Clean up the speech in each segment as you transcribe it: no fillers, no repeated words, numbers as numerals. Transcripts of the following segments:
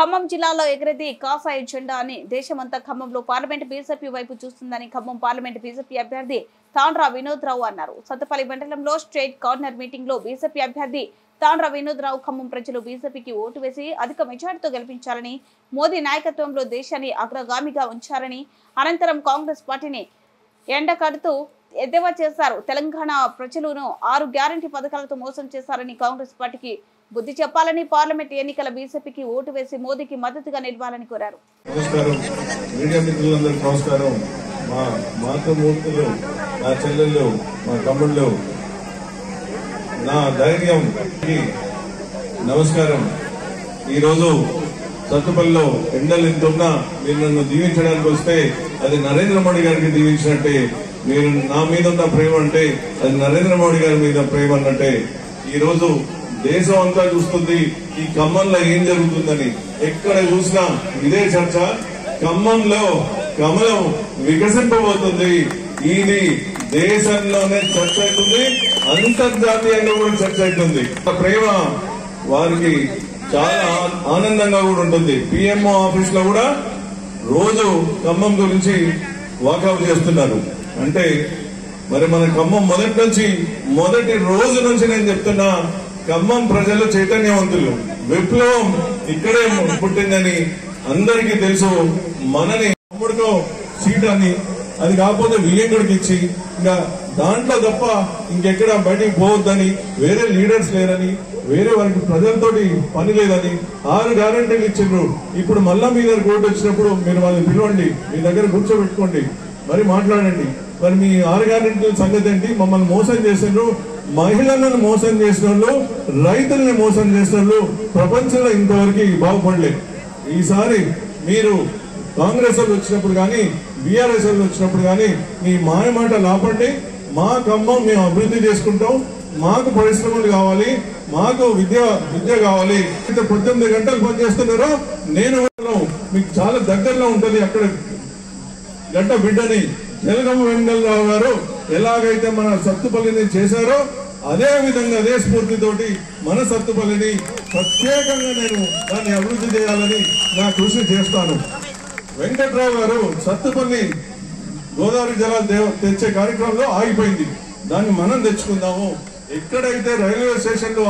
ఖమ్మం జిల్లాలో ఎగిరేది కాసాయి జెండా అని దేశమంతా ఖమ్మంలో పార్లమెంట్ బీజేపీ వైపు చూస్తుందని ఖమ్మం పార్లమెంట్ బీజేపీ అభ్యర్థి తాండ్రా వినోద్ రావు అన్నారు. సత్తపల్లి మండలంలో స్టేట్ కార్నర్ మీటింగ్ లో బీజేపీ అభ్యర్థి తాండ్రా వినోద్ రావు ఖమ్మం ప్రజలు బీజేపీకి ఓటు వేసి అధిక మెజార్టీతో గెలిపించాలని, మోదీ నాయకత్వంలో దేశాన్ని అగ్రగామిగా ఉంచారని, అనంతరం కాంగ్రెస్ పార్టీని ఎండకడుతూ ఎద్దేవా చేశారు. తెలంగాణ ప్రజలను 6 గ్యారంటీ పథకాలతో మోసం చేశారని, కాంగ్రెస్ పార్టీకి బుద్ధి చెప్పాలని, పార్లమెంట్ ఎన్నికల బీజేపీకి ఓటు వేసి మోదీకి మద్దతుగా నిలవాలని కోరారు. నమస్కారం మీడియా మిత్రులందరికీ నమస్కారం. మా మాతృమూర్తులు, నా చెల్లెళ్ళు, మా తమ్ముళ్ళు, నా ధైర్యం నమస్కారం. ఈరోజు సత్తుపల్లిలో ఎండలు ఎంతున్నా మీరు నన్ను దీవించడానికి వస్తే అది నరేంద్ర మోడీ గారికి దీవించినట్టే. మీరు నా మీద ఉన్న ప్రేమ అంటే అది నరేంద్ర మోడీ గారి మీద ప్రేమ అన్నట్టే. ఈ రోజు దేశం అంతా చూస్తుంది ఈ ఖమ్మంలో ఏం జరుగుతుందని. ఎక్కడ చూసినా ఇదే చర్చ. ఖమ్మంలో కమలం వికసింపబోతుంది. ఇది దేశంలోనే చర్చ అవుతుంది, అంతర్జాతీయంగా కూడా చర్చ అవుతుంది. ప్రేమ వారికి చాలా ఆనందంగా కూడా ఉంటుంది. పిఎంఓ ఆఫీస్ లో కూడా రోజు ఖమ్మం గురించి వాకౌట్ చేస్తున్నారు. అంటే మరి మన ఖమ్మం మొదటి రోజు నుంచి నేను చెప్తున్నా, ఖమ్మం ప్రజలు చైతన్యవంతులు. విప్లవం ఇక్కడే పుట్టిందని అందరికీ తెలుసు. మనని తమ్ముడికో సీట్ అని, అది కాకపోతే విలేకరుడికి ఇచ్చి ఇంకా దాంట్లో తప్ప ఇంకెక్కడ బయటికి పోవద్దని, వేరే లీడర్స్ లేరని, వేరే వారికి ప్రజలతోటి పని లేదని 6 గ్యారంటీలు ఇచ్చిండ్రు. ఇప్పుడు మళ్ళా మీ దగ్గర ఓటు వచ్చినప్పుడు మీరు వాళ్ళని పిలవండి, మీ దగ్గర కూర్చోబెట్టుకోండి, మరి మాట్లాడండి. మరి మీ 6 గ్యారంటీల సంగతి ఏంటి? మమ్మల్ని మోసం చేసిండ్రు. మహిళలను మోసం చేసిన వాళ్ళు, రైతుల్ని మోసం చేసిన వాళ్ళు ప్రపంచంలో ఇంతవరకు బాగుపడలేదు. ఈసారి మీరు కాంగ్రెస్ వాళ్ళు వచ్చినప్పుడు కానీ, బీఆర్ఎస్ వాళ్ళు వచ్చినప్పుడు కానీ మీ మాయమాటలు ఆపండి. మా ఖమ్మం మేము అభివృద్ధి చేసుకుంటాం. మాకు పరిశ్రమలు కావాలి, మాకు విద్య కావాలి. 18 గంటలు పనిచేస్తున్నారో నేను మీకు చాలా దగ్గరలో ఉంటది. అక్కడ గంట బిడ్డని జలగమ్మ వెంగళరావు గారు ఎలాగైతే మన సత్తుపల్లిని చేశారో అదే విధంగా అదే స్ఫూర్తితోటి మన సత్తుపల్లిని ప్రత్యేకంగా నేను దాన్ని అభివృద్ధి చేయాలని నా కృషి చేస్తాను. వెంకట్రావు గారు సత్తుపల్లి గోదావరి జలాలు తెచ్చే కార్యక్రమంలో ఆగిపోయింది. దాన్ని మనం తెచ్చుకుందాము. ఎక్కడైతే రైల్వే స్టేషన్ లో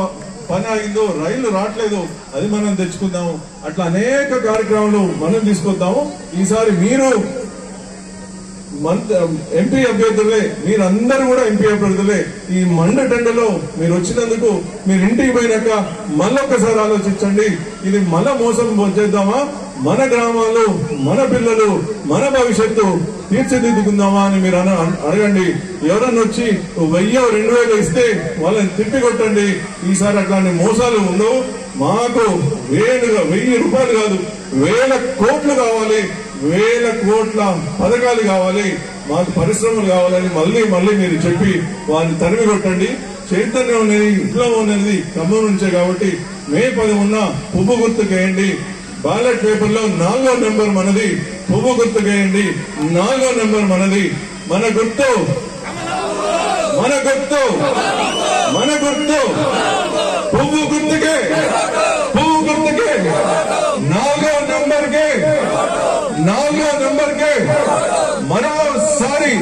పని ఆగిందో, రైళ్లు రావట్లేదు, అది మనం తెచ్చుకుందాము. అట్లా అనేక కార్యక్రమాలు మనం తీసుకొద్దాము. ఈసారి మీరు ఎంపీ అభ్యర్థులే, మీరందరూ కూడా ఎంపీ అభ్యర్థులే. ఈ మండటెండలో మీరు వచ్చినందుకు మీరు ఇంటికి పోయినాక మళ్ళొక్కసారి ఆలోచించండి. ఇది మన మోసం చేద్దామా, మన గ్రామాలు, మన పిల్లలు, మన భవిష్యత్తు తీర్చిదిద్దుకుందామా అని మీరు అడగండి. ఎవరన్నా వచ్చి 1000-2000 ఇస్తే వాళ్ళని తిప్పి కొట్టండి. ఈసారి అట్లాంటి మోసాలు ఉండవు. మాకు 1000 రూపాయలు కాదు, 1000 కోట్లు కావాలి, 1000 కోట్ల పథకాలు కావాలి, మాకు పరిశ్రమలు కావాలని మళ్ళీ మీరు చెప్పి వారిని తరిమి కొట్టండి. చైతన్యం అనేది, విప్లవం అనేది ఖమ్మం నుంచే కాబట్టి మే 10 పువ్వు గుర్తుకేయండి. బ్యాలెట్ పేపర్ లో 4వ నెంబర్ మనది. పువ్వు గుర్తుకేయండి, 4వ నెంబర్ మనది. మన గుర్తు పువ్వు గుర్తుకే, 4వ నెంబర్ కే మరోసారి